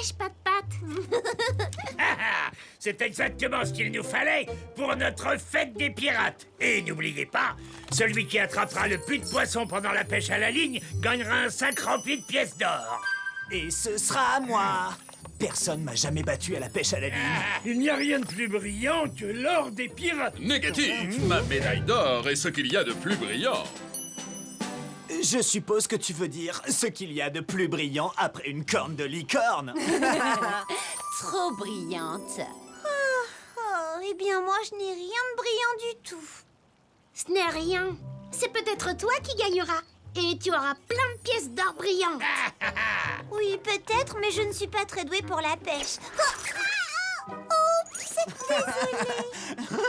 pêche, Pat-Pat. C'est exactement ce qu'il nous fallait pour notre fête des pirates. Et n'oubliez pas, celui qui attrapera le plus de poissons pendant la pêche à la ligne gagnera un sac rempli de pièces d'or. Et ce sera à moi. Personne m'a jamais battu à la pêche à la ligne. Il n'y a rien de plus brillant que l'or des pirates. Négatif. Ma médaille d'or est ce qu'il y a de plus brillant. Je suppose que tu veux dire ce qu'il y a de plus brillant après une corne de licorne. Trop brillante. Oh, eh bien moi, je n'ai rien de brillant du tout. Ce n'est rien. C'est peut-être toi qui gagneras. Et tu auras plein de pièces d'or brillantes. Oui, peut-être, mais je ne suis pas très douée pour la pêche. Oups,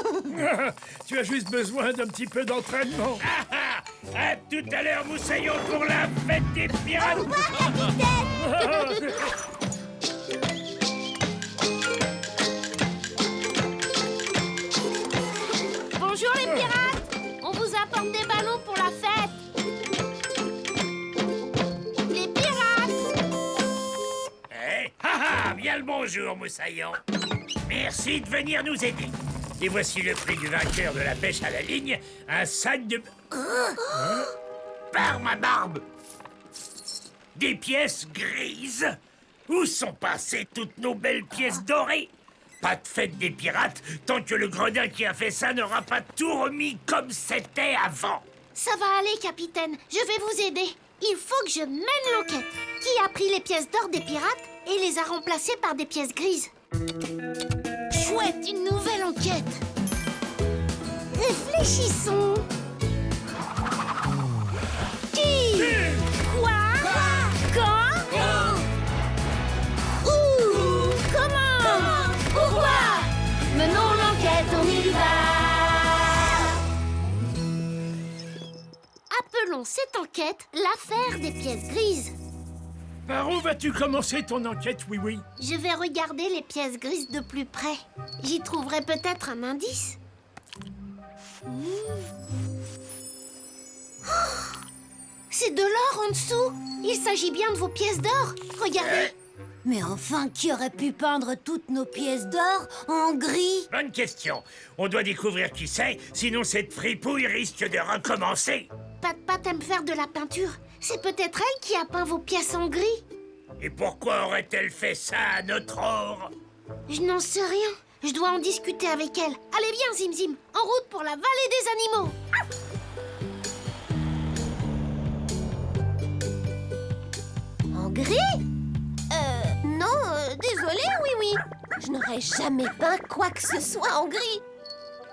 désolée. Tu as juste besoin d'un petit peu d'entraînement. À tout à l'heure, Moussaillon, pour la fête des pirates. Au revoir, capitaine. Bonjour les pirates. On vous apporte des ballons pour la fête. Les pirates. Bien le bonjour, Moussaillon. Merci de venir nous aider. Et voici le prix du vainqueur de la pêche à la ligne, un sac de... Par ma barbe! Des pièces grises? Où sont passées toutes nos belles pièces dorées? Pas de fête des pirates tant que le gredin qui a fait ça n'aura pas tout remis comme c'était avant. Ça va aller, capitaine. Je vais vous aider. Il faut que je mène l'enquête. Qui a pris les pièces d'or des pirates et les a remplacées par des pièces grises? Chouette, une nouvelle enquête. Réfléchissons. Qui? Quoi? Quand? Où? Comment? Pourquoi? Menons l'enquête, on y va. Appelons cette enquête l'affaire des pièces grises. Par où vas-tu commencer ton enquête, oui? Je vais regarder les pièces grises de plus près. J'y trouverai peut-être un indice. Oh, c'est de l'or en dessous. Il s'agit bien de vos pièces d'or. Regardez. Mais enfin, qui aurait pu peindre toutes nos pièces d'or en gris? Bonne question. On doit découvrir qui c'est, sinon cette fripouille risque de recommencer. Pat-Pat aime faire de la peinture. C'est peut-être elle qui a peint vos pièces en gris. Et pourquoi aurait-elle fait ça à notre or? Je n'en sais rien. Je dois en discuter avec elle. Allez, viens, Zim Zim. En route pour la vallée des animaux. En gris? Non, désolé, oui. Je n'aurais jamais peint quoi que ce soit en gris.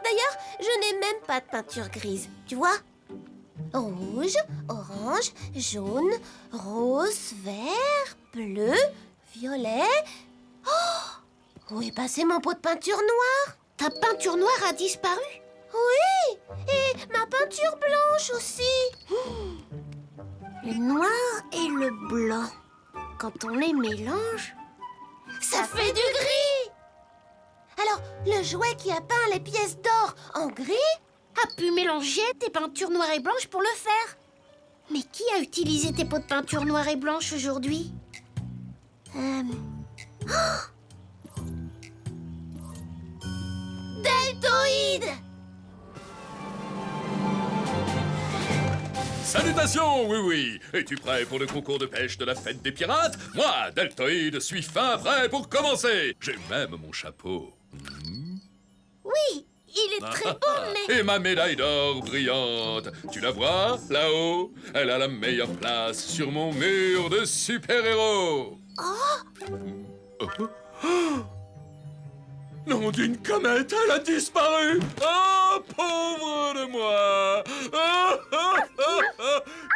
D'ailleurs, je n'ai même pas de peinture grise, tu vois? Rouge, orange, jaune, rose, vert, bleu, violet... Oh! Où est passé mon pot de peinture noire? Ta peinture noire a disparu? Oui! Et ma peinture blanche aussi! Le noir et le blanc. Quand on les mélange, Ça fait du gris! Alors, le jouet qui a peint les pièces d'or en gris a pu mélanger tes peintures noires et blanches pour le faire. Mais qui a utilisé tes pots de peinture noire et blanche aujourd'hui? Deltoïde! Salutations, oui. Es-tu prêt pour le concours de pêche de la fête des pirates? Moi, Deltoïde, suis fin prêt pour commencer. J'ai même mon chapeau. Oui, il est très beau, mais... Et ma médaille d'or brillante. Tu la vois, là-haut? Elle a la meilleure place sur mon mur de super-héros. Nom d'une comète, elle a disparu. Oh, pauvre de moi.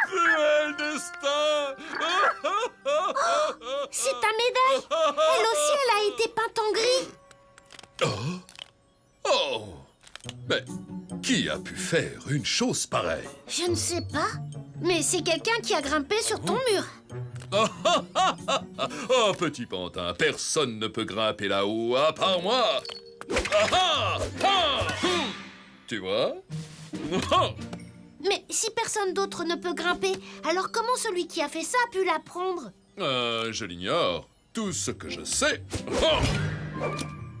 Cruel destin. C'est ta médaille. Elle aussi, elle a été peinte en gris. Oh. Mais qui a pu faire une chose pareille? Je ne sais pas, mais c'est quelqu'un qui a grimpé sur ton mur. Oh, petit pantin, personne ne peut grimper là-haut à part moi. Tu vois? Mais si personne d'autre ne peut grimper, alors comment celui qui a fait ça a pu l'apprendre? Je l'ignore. Tout ce que je sais,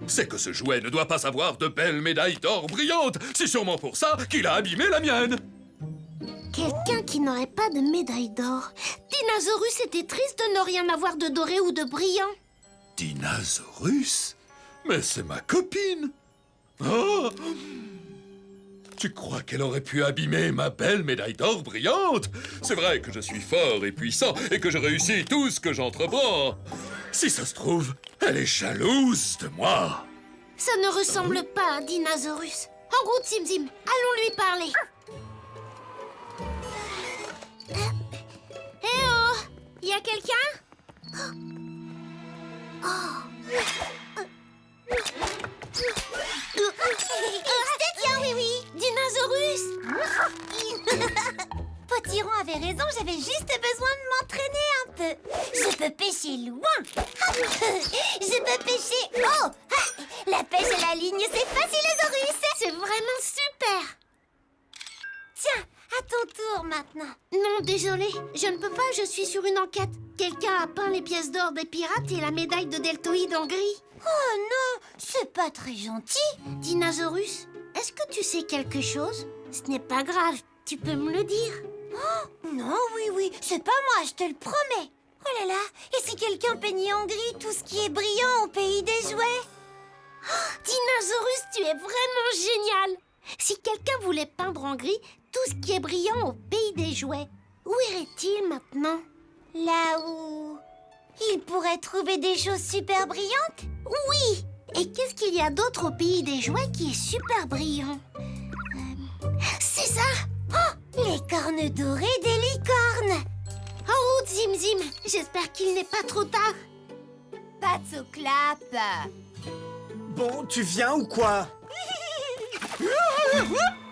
c'est que ce jouet ne doit pas avoir de belles médailles d'or brillantes. C'est sûrement pour ça qu'il a abîmé la mienne. Quelqu'un qui n'aurait pas de médaille d'or. Dinosaurus était triste de ne rien avoir de doré ou de brillant. Dinosaurus? Mais c'est ma copine. Oh! Tu crois qu'elle aurait pu abîmer ma belle médaille d'or brillante? C'est vrai que je suis fort et puissant et que je réussis tout ce que j'entreprends. Si ça se trouve, elle est jalouse de moi. Ça ne ressemble pas à un dinosaurus. En route, Zim Zim, allons lui parler. Eh oh, y a quelqu'un? Je te tiens, oui, oui. Dinosaurus! Potiron avait raison, j'avais juste besoin de m'entraîner un peu. Je peux pêcher loin. Je peux pêcher haut. La pêche à la ligne, c'est Facilosaurus. C'est vraiment super! Tiens, à ton tour maintenant. Non, désolé, je ne peux pas, je suis sur une enquête. Quelqu'un a peint les pièces d'or des pirates et la médaille de deltoïde en gris. Oh non, c'est pas très gentil. Dinosaurus, est-ce que tu sais quelque chose? Ce n'est pas grave, tu peux me le dire. Non, oui, oui, c'est pas moi, je te le promets. Oh là là, et si quelqu'un peignait en gris tout ce qui est brillant au pays des jouets? Dinosaurus, tu es vraiment génial! Si quelqu'un voulait peindre en gris tout ce qui est brillant au pays des jouets, où irait-il maintenant? Là où il pourrait trouver des choses super brillantes? Oui! Et qu'est-ce qu'il y a d'autre au pays des jouets qui est super brillant? C'est ça! Oh, les cornes dorées des licornes! En route, Zim Zim! J'espère qu'il n'est pas trop tard. Pas de clap. Bon, tu viens ou quoi?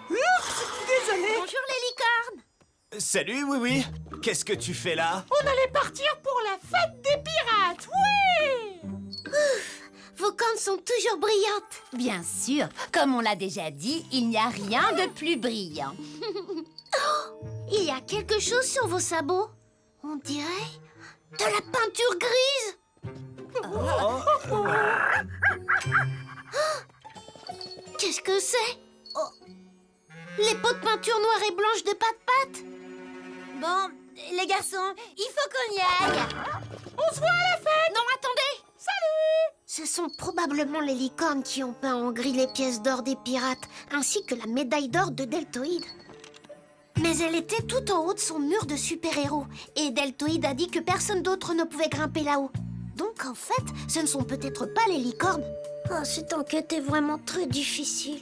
Désolé! Bonjour les licornes! Salut, oui, oui. Qu'est-ce que tu fais là? On allait partir pour la fête des pirates, oui! Vos cornes sont toujours brillantes. Bien sûr, comme on l'a déjà dit, il n'y a rien de plus brillant. Il y a quelque chose sur vos sabots. On dirait de la peinture grise. Qu'est-ce que c'est? Les pots de peinture noire et blanche de Pat-Pat. Bon, les garçons, il faut qu'on y aille. On se voit à la fête! Non, attendez. Salut! Ce sont probablement les licornes qui ont peint en gris les pièces d'or des pirates, ainsi que la médaille d'or de Deltoïde. Mais elle était tout en haut de son mur de super-héros, et Deltoïde a dit que personne d'autre ne pouvait grimper là-haut. Donc en fait, ce ne sont peut-être pas les licornes. Oh, cette enquête est vraiment très difficile.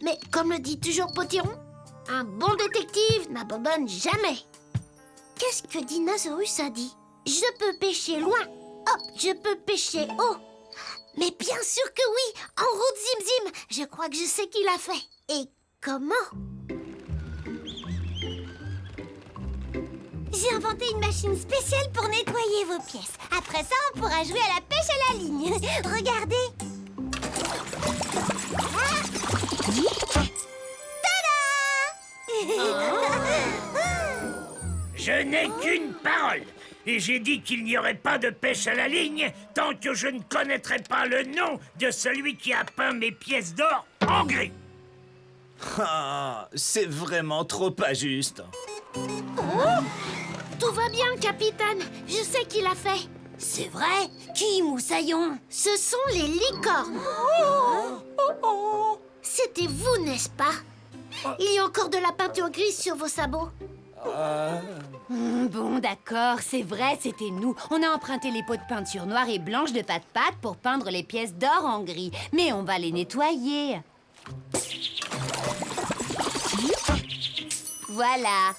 Mais comme le dit toujours Potiron, un bon détective n'abandonne jamais. Qu'est-ce que Dinosaurus a dit? Je peux pêcher loin. Hop, je peux pêcher haut. Mais bien sûr que oui. En route, Zim Zim. Je crois que je sais qui l'a fait. Et comment? J'ai inventé une machine spéciale pour nettoyer vos pièces. Après ça, on pourra jouer à la pêche à la ligne. Regardez. Je n'ai qu'une parole. Et j'ai dit qu'il n'y aurait pas de pêche à la ligne tant que je ne connaîtrais pas le nom de celui qui a peint mes pièces d'or en gris. Ah, c'est vraiment trop pas juste. Tout va bien, capitaine. Je sais qui l'a fait. C'est vrai? Qui, Moussaillon? Ce sont les licornes. C'était vous, n'est-ce pas? Il y a encore de la peinture grise sur vos sabots. Bon, d'accord, c'est vrai, c'était nous. On a emprunté les pots de peinture noire et blanche de Pat-Pat pour peindre les pièces d'or en gris. Mais on va les nettoyer. Voilà.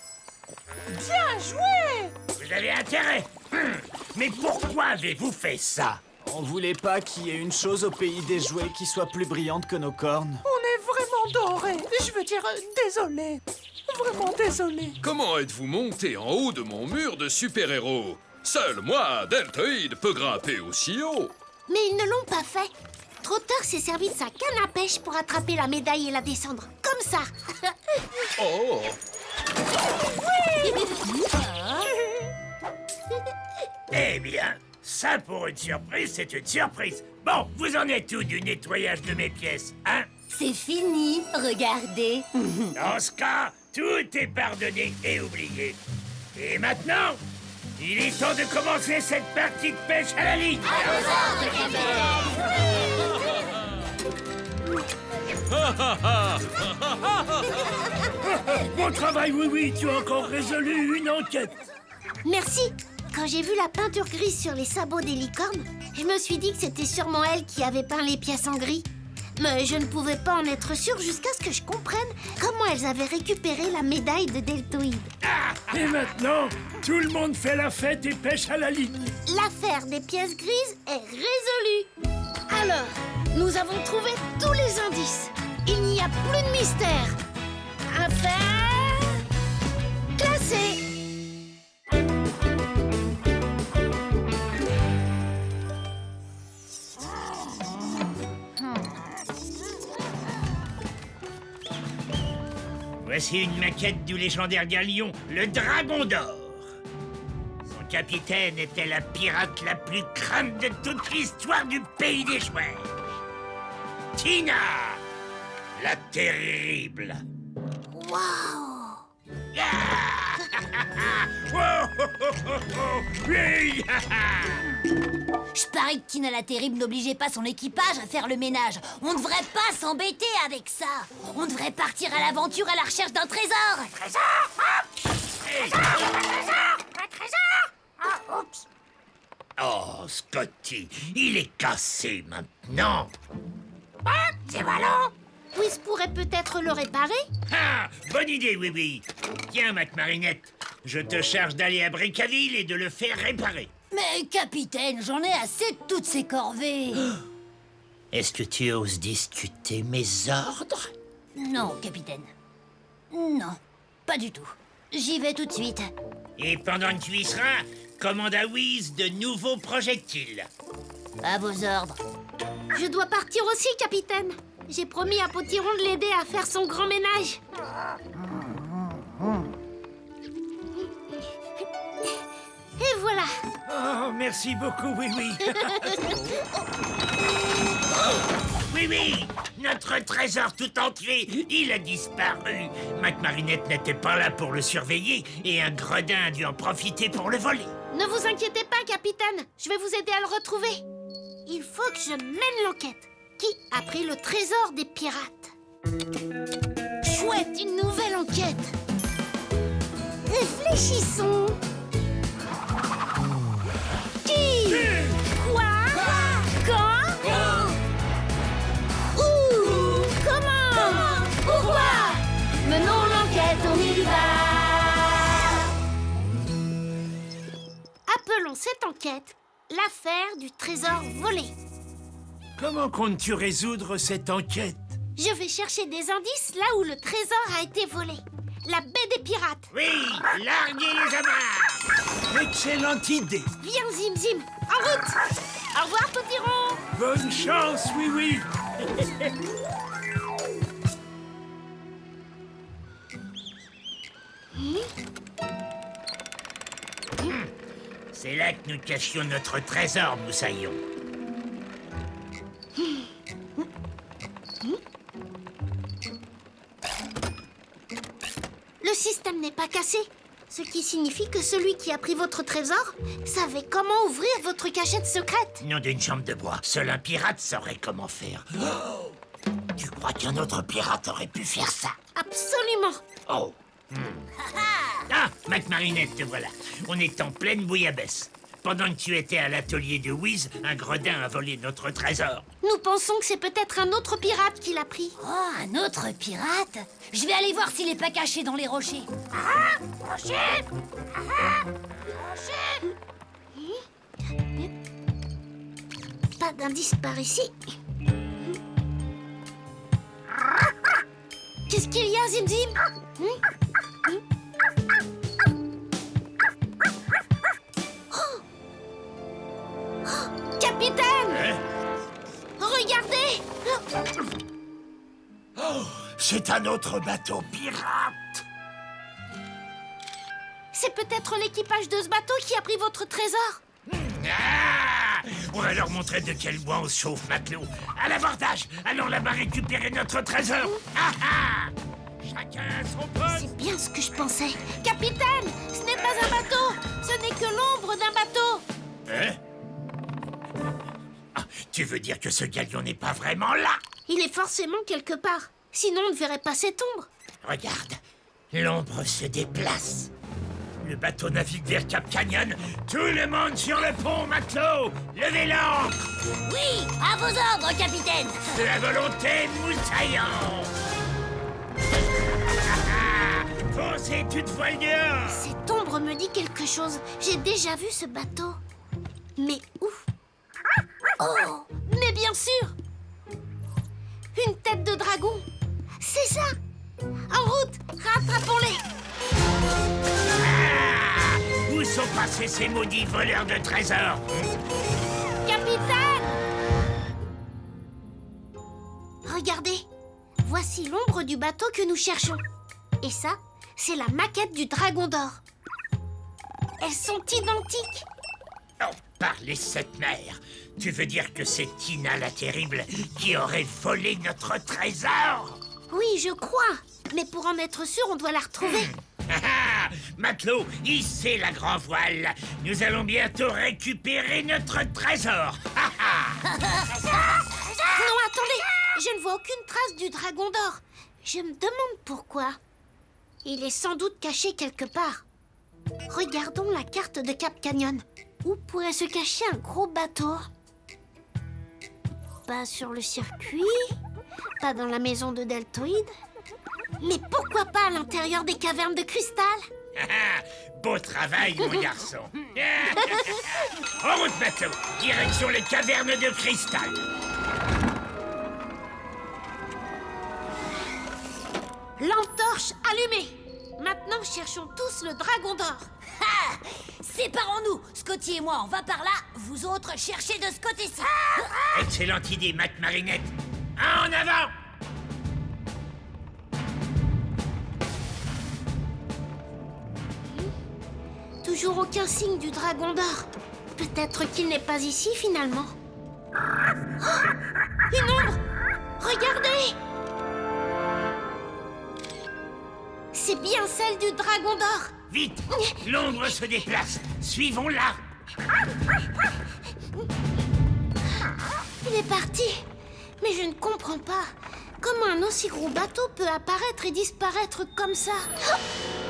Bien joué! Vous avez intérêt. Mais pourquoi avez-vous fait ça? On voulait pas qu'il y ait une chose au pays des jouets qui soit plus brillante que nos cornes. On est vraiment dorés. Je veux dire, désolé. Vraiment désolé. Comment êtes-vous monté en haut de mon mur de super-héros? Seul moi, Deltoïde, peut grimper aussi haut. Mais ils ne l'ont pas fait. Trotter s'est servi de sa canne à pêche pour attraper la médaille et la descendre. Comme ça. Oh! Eh bien, ça, pour une surprise, c'est une surprise. Bon, vous en êtes où du nettoyage de mes pièces, hein? C'est fini, regardez. Dans ce cas, tout est pardonné et oublié. Et maintenant, il est temps de commencer cette partie de pêche à la ligne. Bon travail, oui, tu as encore résolu une enquête. Merci. Quand j'ai vu la peinture grise sur les sabots des licornes, je me suis dit que c'était sûrement elle qui avait peint les pièces en gris. Mais je ne pouvais pas en être sûre jusqu'à ce que je comprenne comment elles avaient récupéré la médaille de deltoïde. Et maintenant, tout le monde fait la fête et pêche à la ligne. L'affaire des pièces grises est résolue. Alors, nous avons trouvé tous les indices. Il n'y a plus de mystère. Affaire classée. Voici une maquette du légendaire galion, le Dragon d'Or. Son capitaine était la pirate la plus crâne de toute l'histoire du pays des chouettes. Tina, la terrible. Waouh! Oui. Je parie que Tina la Terrible n'obligeait pas son équipage à faire le ménage. On ne devrait pas s'embêter avec ça. On devrait partir à l'aventure à la recherche d'un trésor. Oh, Scotty, il est cassé maintenant. C'est ballon! Whis pourrait peut-être le réparer? Ah, bonne idée, oui. Tiens, Mac-Marinette, je te charge d'aller à Brickaville et de le faire réparer. Mais capitaine, j'en ai assez de toutes ces corvées. Est-ce que tu oses discuter mes ordres? Non, capitaine. Non, pas du tout. J'y vais tout de suite. Et pendant que tu y seras, commande à Whis de nouveaux projectiles. À vos ordres. Je dois partir aussi, capitaine. J'ai promis à Potiron de l'aider à faire son grand ménage. Et voilà. Oh, merci beaucoup, oui. Oui, notre trésor tout entier, il a disparu. Mac-Marinette n'était pas là pour le surveiller et un gredin a dû en profiter pour le voler. Ne vous inquiétez pas, capitaine. Je vais vous aider à le retrouver. Il faut que je mène l'enquête. Qui a pris le trésor des pirates? Chouette, une nouvelle enquête. Réfléchissons. Qui? Quoi? Quand? Où? Comment? Pourquoi? Menons l'enquête, on y va. Appelons cette enquête l'affaire du trésor volé. Comment comptes-tu résoudre cette enquête? Je vais chercher des indices là où le trésor a été volé. La baie des pirates. Oui, larguez les amarres. Excellente idée. Viens, Zim Zim. En route. Au revoir, Potiron. Bonne chance, oui. C'est là que nous cachions notre trésor, Moussaillon. Le système n'est pas cassé. Ce qui signifie que celui qui a pris votre trésor savait comment ouvrir votre cachette secrète. Nom d'une jambe de bois. Seul un pirate saurait comment faire. Oh, tu crois qu'un autre pirate aurait pu faire ça? Absolument. Oh. Ah, Mac-Marinette, te voilà. On est en pleine bouillabaisse. Pendant que tu étais à l'atelier de Whis, un gredin a volé notre trésor. Nous pensons que c'est peut-être un autre pirate qui l'a pris. Oh, un autre pirate? Je vais aller voir s'il est pas caché dans les rochers. Pas d'indice par ici. Qu'est-ce qu'il y a, Zim Zim? Capitaine! Hein? Regardez! Oh, c'est un autre bateau pirate. C'est peut-être l'équipage de ce bateau qui a pris votre trésor. Ah! On va leur montrer de quel bois on se chauffe, matelot. À l'abordage. Allons là-bas récupérer notre trésor. Ah ah! Chacun à son poste. C'est bien ce que je pensais. Capitaine, ce n'est pas un bateau. Ce n'est que l'ombre d'un bateau. Hein? Ah, tu veux dire que ce galion n'est pas vraiment là? Il est forcément quelque part. Sinon, on ne verrait pas cette ombre. Regarde, l'ombre se déplace. Le bateau navigue vers Cap Canyon. Tout le monde sur le pont, matelot. Levez l'ancre. Oui, à vos ordres, capitaine. De la volonté moussaillante. Foncez toute voile dehors. Cette ombre me dit quelque chose. J'ai déjà vu ce bateau. Mais où? Oh, mais bien sûr! Une tête de dragon. C'est ça! En route! Rattrapons-les! Ah! Où sont passés ces maudits voleurs de trésors? Capitaine! Regardez, voici l'ombre du bateau que nous cherchons. Et ça, c'est la maquette du dragon d'or. Elles sont identiques. Oh, par les sept mers. Tu veux dire que c'est Tina la terrible qui aurait volé notre trésor? Oui, je crois. Mais pour en être sûr, on doit la retrouver. Ah, matelot, hissez la grand voile. Nous allons bientôt récupérer notre trésor. Non, attendez! Je ne vois aucune trace du dragon d'or. Je me demande pourquoi. Il est sans doute caché quelque part. Regardons la carte de Cap Canyon. Où pourrait se cacher un gros bateau? Pas sur le circuit, pas dans la maison de Deltoïde. Mais pourquoi pas à l'intérieur des cavernes de cristal? Beau travail, mon garçon. En route, matelot. Direction les cavernes de cristal. Lampe torche allumée. Maintenant, cherchons tous le dragon d'or. Ah! Séparons-nous. Scotty et moi, on va par là. Vous autres, cherchez de ce côté-ci. Excellente idée, Mac Marinette. En avant! Toujours aucun signe du dragon d'or. Peut-être qu'il n'est pas ici, finalement. Oh! Une ombre! Regardez! C'est bien celle du dragon d'or. Vite! L'ombre se déplace. Suivons-la. Il est parti. Mais je ne comprends pas. Comment un aussi gros bateau peut apparaître et disparaître comme ça?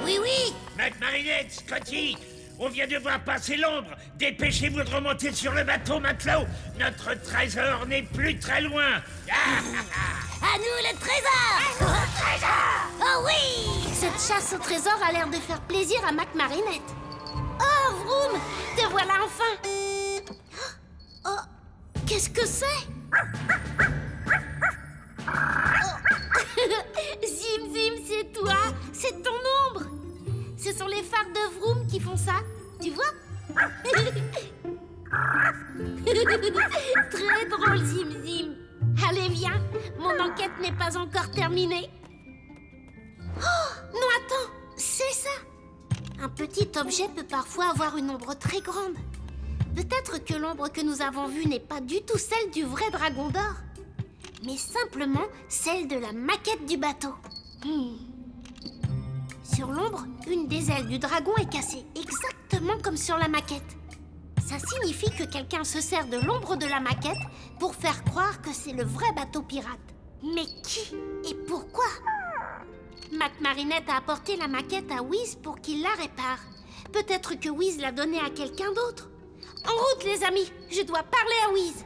Oui, oui. Mac Marinette, Scotty, on vient de voir passer l'ombre. Dépêchez-vous de remonter sur le bateau, matelot. Notre trésor n'est plus très loin. À nous le trésor. Le trésor. Oh oui. Cette chasse au trésor a l'air de faire plaisir à Mac Marinette. Oh, Vroom, te voilà enfin. Oh, qu'est-ce que c'est? Zim Zim, c'est toi. C'est ton ombre. Ce sont les phares de Vroom qui font ça. Tu vois? Très drôle, Zim Zim. Allez, viens. Mon enquête n'est pas encore terminée. Oh, non, attends. C'est ça. Un petit objet peut parfois avoir une ombre très grande. Peut-être que l'ombre que nous avons vue n'est pas du tout celle du vrai dragon d'or, mais simplement celle de la maquette du bateau. Sur l'ombre, une des ailes du dragon est cassée, exactement comme sur la maquette. Ça signifie que quelqu'un se sert de l'ombre de la maquette pour faire croire que c'est le vrai bateau pirate. Mais qui et pourquoi? Mac Marinette a apporté la maquette à Whiz pour qu'il la répare. Peut-être que Whiz l'a donnée à quelqu'un d'autre. En route, les amis, je dois parler à Whiz.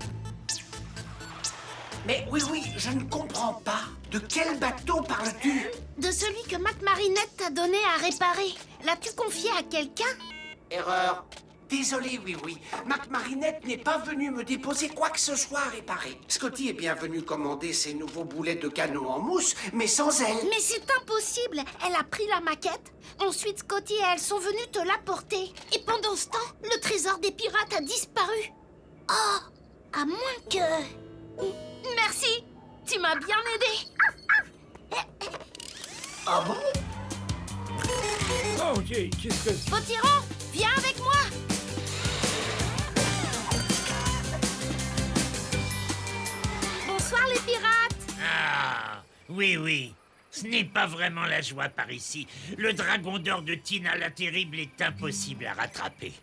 Mais oui, je ne comprends pas. De quel bateau parles-tu? De celui que Mac Marinette t'a donné à réparer. L'as-tu confié à quelqu'un? Erreur. Désolé, oui. Mac Marinette n'est pas venu me déposer quoi que ce soit à réparer. Scotty est bien venu commander ses nouveaux boulets de canon en mousse, mais sans elle. Mais c'est impossible. Elle a pris la maquette. Ensuite, Scotty et elle sont venus te l'apporter. Et pendant ce temps, le trésor des pirates a disparu. Oh, à moins que... Merci. Tu m'as bien aidé. Ah bon? Oh, qu'est-ce que... Potiron, viens avec moi. Bonsoir les pirates. Ah, oui, oui. Ce n'est pas vraiment la joie par ici. Le dragon d'or de Tina la Terrible est impossible à rattraper.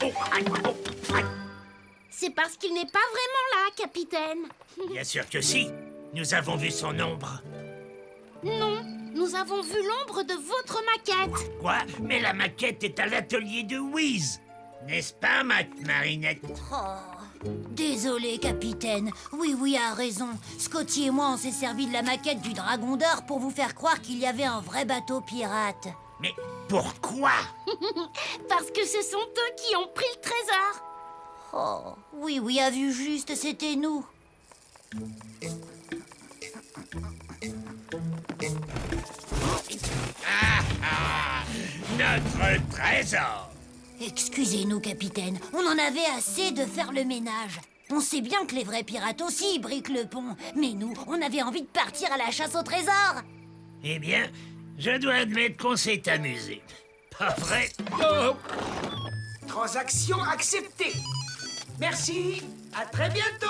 Oh, aïe, oh, aïe. C'est parce qu'il n'est pas vraiment là, capitaine. Bien sûr que si. Nous avons vu son ombre. Non, nous avons vu l'ombre de votre maquette. Quoi? Mais la maquette est à l'atelier de Wiz. N'est-ce pas, Marinette? Désolé, capitaine. Oui a raison. Scotty et moi, on s'est servi de la maquette du Dragon d'Or pour vous faire croire qu'il y avait un vrai bateau pirate. Mais pourquoi? Parce que ce sont eux qui ont pris le trésor. Oh, oui, a vu juste, c'était nous. Notre trésor! Excusez-nous, capitaine. On en avait assez de faire le ménage. On sait bien que les vrais pirates aussi briquent le pont. Mais nous, on avait envie de partir à la chasse au trésor. Eh bien, je dois admettre qu'on s'est amusé. Pas vrai? Oh! Transaction acceptée. Merci, à très bientôt.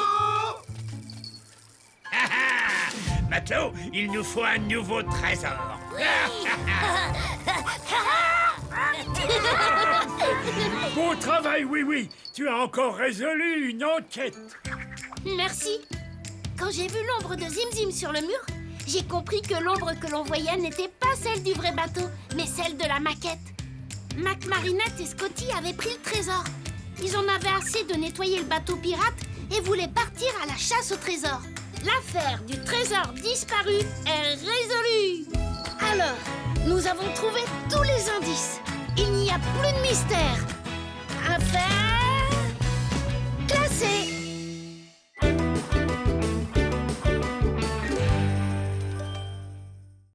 Matelot, il nous faut un nouveau trésor. Bon travail, oui. Tu as encore résolu une enquête. Merci. Quand j'ai vu l'ombre de Zim Zim sur le mur, j'ai compris que l'ombre que l'on voyait n'était pas celle du vrai bateau, mais celle de la maquette. Mac, Marinette et Scotty avaient pris le trésor. Ils en avaient assez de nettoyer le bateau pirate et voulaient partir à la chasse au trésor. L'affaire du trésor disparu est résolue. Alors, nous avons trouvé tous les indices. Il n'y a plus de mystère.